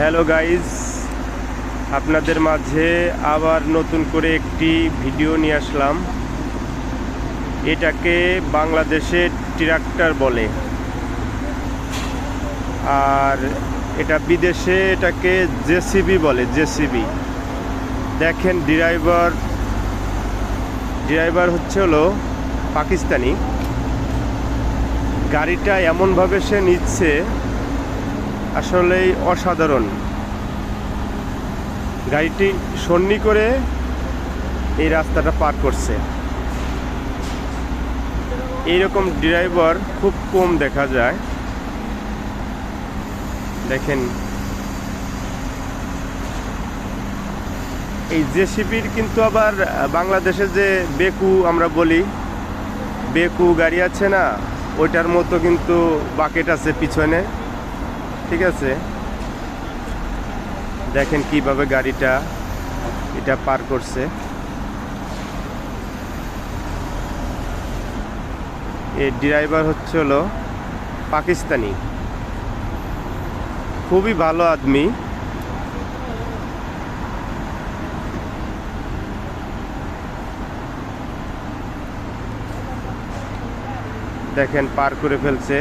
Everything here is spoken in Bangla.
হ্যালো গাইজ, আপনাদের মাঝে আবার নতুন করে একটি ভিডিও নিয়ে আসলাম। এটাকে বাংলাদেশে ট্রাক্টর বলে, আর এটা বিদেশে এটাকে জেসিবি বলে। জেসিবি দেখেন, ড্রাইভার হলো পাকিস্তানি। গাড়িটা এমনভাবে সে নিচ্ছে, আসলেই অসাধারণ। গাড়িটি সন্নি করে এই রাস্তাটা পার করছে। এইরকম ড্রাইভার খুব কম দেখা যায়। দেখেন, এই জেসিবির কিন্তু আবার বাংলাদেশে যে বেকু আমরা বলি, বেকু গাড়ি আছে না, ওইটার মতো কিন্তু বাকেট আছে পিছনে। ঠিক আছে, দেখেন কিভাবে গাড়িটা এটা পার করছে। এই ড্রাইভার হলো পাকিস্তানি, খুবই ভালো আদমি। দেখেন পার করে ফেলছে।